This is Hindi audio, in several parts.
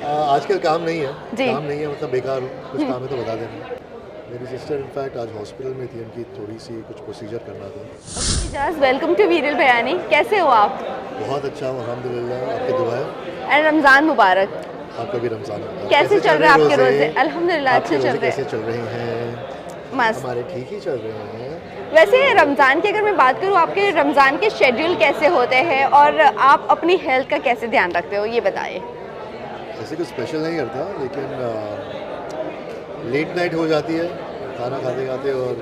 आजकल काम नहीं है। जी। काम नहीं है मतलब बेकार हूँ, कुछ काम है तो बता देना। मेरी सिस्टर इनफैक्ट आज हॉस्पिटल में थी, उनकी थोड़ी सी कुछ प्रोसीजर करना था। इजाज़, वेलकम टू वीरल बयानी। कैसे हो आप? बहुत अच्छा हूँ अल्हम्दुलिल्लाह, आपकी दुआ है। एंड रमज़ान मुबारक। आपका भी रमज़ान मुबारक। कैसे चल रहे हैं आपके रोज़े? रोज़े? अल्हम्दुलिल्लाह आपके अच्छे चल रोज़े रहे कैसे हैं। चल रहे हैं? मस्त। हमारे ठीक ही चल रहे हैं। वैसे रमज़ान की अगर मैं बात करूँ, आपके रमज़ान के शेड्यूल कैसे होते हैं और आप अपनी हेल्थ का कैसे ध्यान रखते हो, ये बताइए। ऐसे कुछ स्पेशल नहीं करता, लेकिन लेट नाइट हो जाती है खाना खाते खाते, और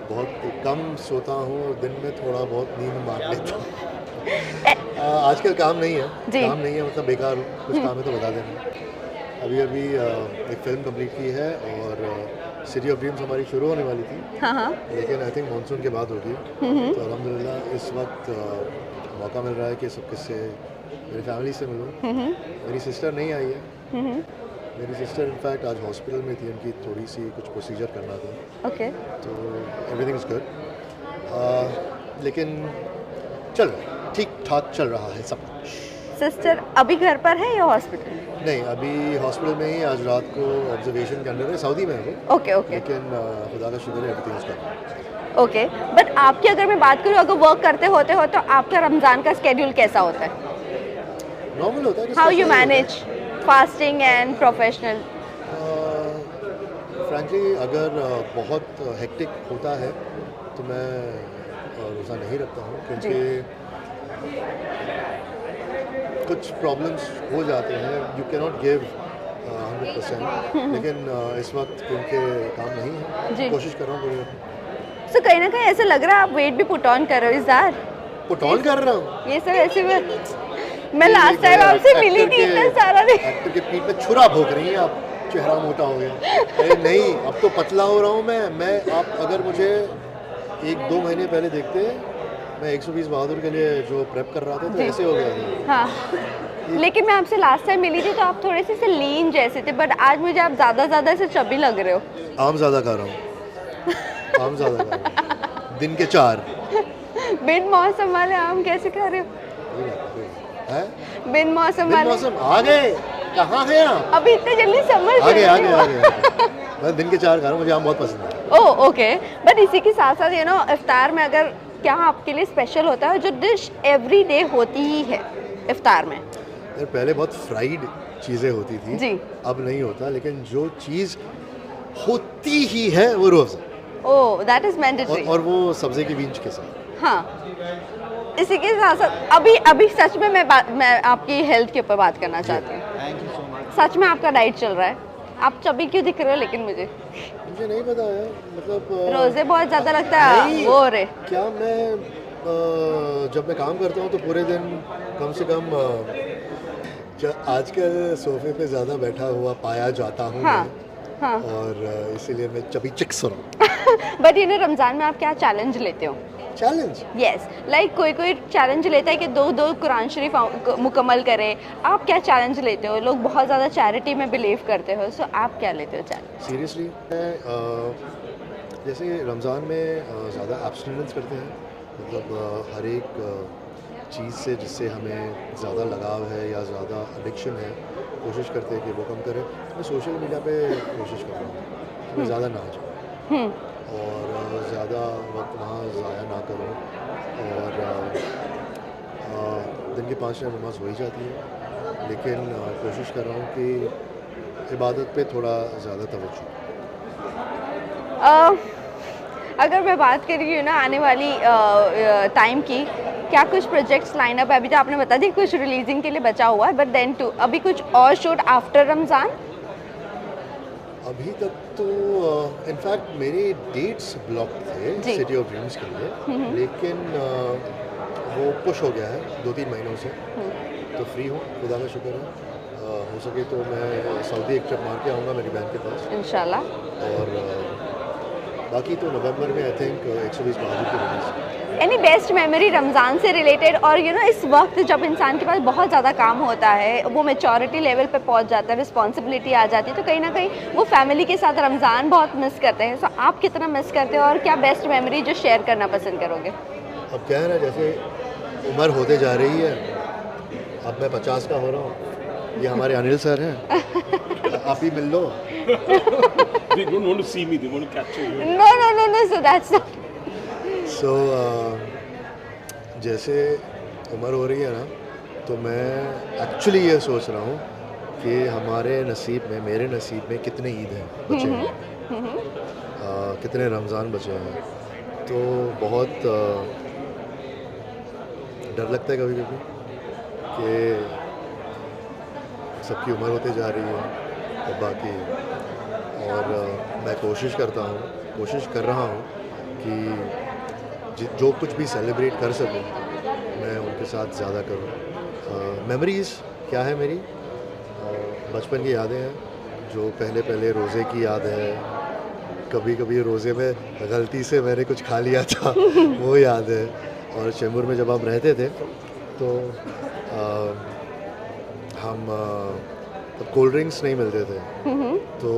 बहुत कम सोता हूँ और दिन में थोड़ा बहुत नींद मार लेता हूँ। आजकल काम नहीं है। जी। काम नहीं है मतलब बेकार हूँ, कुछ काम है तो बता देना। अभी अभी एक फ़िल्म कंप्लीट की है और सिटी ऑफ ड्रीम्स हमारी शुरू होने वाली थी, हाँ हाँ। लेकिन आई थिंक मानसून के बाद होगी। तो अल्हम्दुलिल्लाह इस वक्त मौका मिल रहा है कि सब किससे मेरी फैमिली से मिलूँ। मेरी सिस्टर नहीं आई है। मेरी सिस्टर इनफैक्ट आज हॉस्पिटल में थी, उनकी थोड़ी सी कुछ प्रोसीजर करना था। ओके। तो एवरीथिंग इज़ गुड, लेकिन चल रहा है, ठीक ठाक चल रहा है सब कुछ। सिस्टर अभी घर पर है या हॉस्पिटल? नहीं, अभी हॉस्पिटल में ही, आज रात को ऑब्जर्वेशन के अंडर है, सऊदी में है वो। ओके ओके लेकिन खुदा का शुक्र है everything is good. Okay. But आपकी अगर मैं बात करूँ, अगर वर्क करते होते हो तो आपका रमज़ान का स्केड्यूल कैसा होता है? नॉर्मल होता है। How you manage fasting and professional? Frankly अगर बहुत हेक्टिक होता है तो मैं रोज़ा नहीं रखता हूँ, क्योंकि कुछ प्रॉब्लम्स हो जाते हैं। यू कैन नॉट गिव 100%, लेकिन इस वक्त क्योंकि काम नहीं जी। है, कोशिश कर रहा हूँ पूरी। सो कहीं ना कहीं ऐसा लग रहा है आप वेट भी पुट ऑन कर रहे हो इस बार। पुट ऑन कर रहा हूँ। ये सब ऐसे में मैं लास्ट टाइम आपसे मिली थी, इतना सारा नहीं। एक्टर के पीठ पे छुरा भोंक रही हैं आप, चेहरा मोटा हो गया। अरे नहीं, अब तो पतला हो रहा हूँ मैं आप अगर मुझे 1-2 महीने पहले देखते, मैं 120 बहादुर के लिए जो प्रेप कर रहा था तो जी। ऐसे हो गया था। हाँ, लेकिन मैं आपसे लास्ट टाइम मिली थी तो आप थोड़े से लीन जैसे थे, बट आज मुझे आप ज़्यादा ऐसे चबी लग रहे हो। आम ज़्यादा खा रहा हूँ। आम ज़्यादा खा रहा हूँ, दिन के 4। बिन मौसम वाले आम कैसे खा रहे हो? हैं? बिन मौसम दिन वाले मौसम आ गए, कहाँ हैं आप? अभी इतने जल्दी समझ आ गए। नहीं। मैं दिन के 4 खा रहा हूँ, मुझे आम बहुत पसंद है। Oh okay. बट इसी के साथ साथ इफ्तार में अगर क्या आपके लिए स्पेशल होता है जो डिश एवरी डे होती ही है इफ्तार में? यार पहले बहुत फ्राइड चीज़ें होती थी जी। अब नहीं होता, लेकिन जो चीज़ होती ही है वो रोज़, ओह दैट इज मैंडेटरी। और वो सब्ज़ी के बीज के साथ। हाँ, इसी के साथ साथ अभी सच में मैं आपकी हेल्थ के ऊपर बात करना चाहती हूँ। Thank you so much. सच में आपका डाइट चल रहा है? आप चबी क्यों दिख रहे हो लेकिन मुझे नहीं पता है, मतलब रोजे बहुत ज़्यादा लगता है नहीं, वो रे। क्या मैं जब मैं काम करता हूँ तो पूरे दिन कम से कम आजकल सोफे पे ज़्यादा बैठा हुआ पाया जाता हूँ हाँ, मैं, हाँ। और इसीलिए मैं चबी चिक्स हो रहा हूँ। बट रमज़ान में आप क्या चैलेंज लेते हो? चैलेंज? यस, लाइक कोई चैलेंज लेता है कि दो कुरान शरीफ मुकम्मल करे। आप क्या चैलेंज लेते हो? लोग बहुत ज़्यादा चैरिटी में बिलीव करते हो, सो आप क्या लेते हो चैलेंज? सीरियसली जैसे रमज़ान में ज़्यादा एब्स्टिनेंस करते हैं, मतलब हर एक चीज़ से जिससे हमें ज़्यादा लगाव है या ज़्यादा एडिक्शन है, कोशिश करते हैं कि वो कम करें। मैं सोशल मीडिया पे कोशिश कर रहा हूँ कि मैं ज़्यादा ना जाऊँ और ज़्यादा वक्त वहाँ ज़ाया ना करूँ, और दिन के 5 टाइम नमाज़ हो ही जाती है, लेकिन कोशिश कर रहा हूँ कि इबादत पे थोड़ा ज़्यादा तवज्जो। अगर मैं बात करी आने वाली टाइम की, क्या कुछ प्रोजेक्ट्स लाइन अप है? अभी तो आपने बता दी कुछ रिलीजिंग के लिए बचा हुआ है, बट देन टू अभी कुछ और शूट आफ्टर रमज़ान? अभी तक तो इनफैक्ट मेरे डेट्स ब्लॉक थे सिटी ऑफ ड्रीम्स के लिए, लेकिन वो पुश हो गया है 2-3 महीनों से। तो फ्री हूँ, खुदा का शुक्र है। हो सके तो मैं सऊदी एक ट्रिप मार के आऊँगा मेरी बहन के पास इंशाल्लाह। और बाकी तो नवंबर में आई थिंक 120 बहादुर की release. Any best memory Ramzan से रिलेटेड? और इस वक्त जब इंसान के पास बहुत ज़्यादा काम होता है, वो मैच्योरिटी लेवल पे पहुंच जाता है, रिस्पॉन्सिबिलिटी आ जाती है, तो कहीं ना कहीं वो फैमिली के साथ रमज़ान बहुत मिस करते हैं। सो आप कितना मिस करते हो और क्या बेस्ट मेमोरी जो शेयर करना पसंद करोगे? अब क्या है ना, जैसे उम्र होते जा रही है, अब मैं 50 का हो रहा हूँ, ये हमारे अनिल सर हैं, आप ही मिल लो। They don't want to see me, they want to capture you. No, so that's not. सो जैसे उम्र हो रही है ना, तो मैं एक्चुअली ये सोच रहा हूँ कि हमारे नसीब में, मेरे नसीब में कितने ईद हैं बचे हैं, कितने रमज़ान बचे हैं। तो बहुत डर लगता है कभी कभी कि सबकी उम्र होते जा रही है और बाकी, और मैं कोशिश कर रहा हूँ कि जो कुछ भी सेलिब्रेट कर सकूँ मैं उनके साथ ज़्यादा करूँ। मेमोरीज़ क्या है मेरी, बचपन की यादें हैं, जो पहले रोज़े की याद है, कभी कभी रोज़े में गलती से मैंने कुछ खा लिया था वो याद है। और चेंबूर में जब हम रहते थे तो हम तब कोल्ड ड्रिंक्स नहीं मिलते थे, तो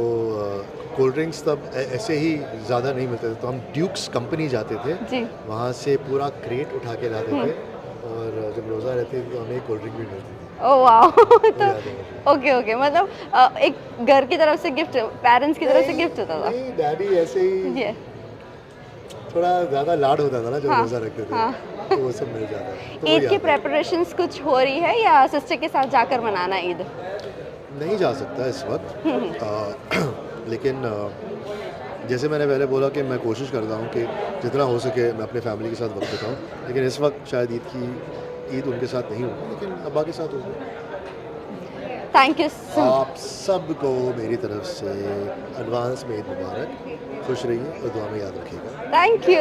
कोल्ड ड्रिंक्स तब ऐसे ही ज़्यादा नहीं मिलते थे, तो हम ड्यूक्स कंपनी जाते थे जी। वहाँ से पूरा क्रेट उठा के लाते थे, और जब रोज़ा रहती थी तो हमें कोल्ड ड्रिंक भी मिलती थी। Oh wow. वो तो याद है मुझे। ओके मतलब एक घर की तरफ से गिफ्ट, पेरेंट्स की तरफ से गिफ्ट होता था। नहीं, डैडी ऐसे ही ये थोड़ा ज़्यादा लाड होता था ना जब हाँ, रोज़ा रखते थे, हाँ। तो वो सब मिल जाता था। तो वो ईद की याद है। प्रेपरेशंस कुछ हो रही है या सिस्टर के साथ जाकर मनाना ईद? नहीं जा सकता इस वक्त, लेकिन जैसे मैंने पहले बोला कि मैं कोशिश करता हूँ कि जितना हो सके मैं अपने फैमिली के साथ वक्त बिताऊँ, लेकिन इस वक्त शायद ईद उनके साथ नहीं होगी, लेकिन अब्बा के साथ होगी। थैंक यू सो आप सबको मेरी तरफ से एडवांस में ईद मुबारक, खुश रहिए और दुआ में याद रखिएगा। Thank you.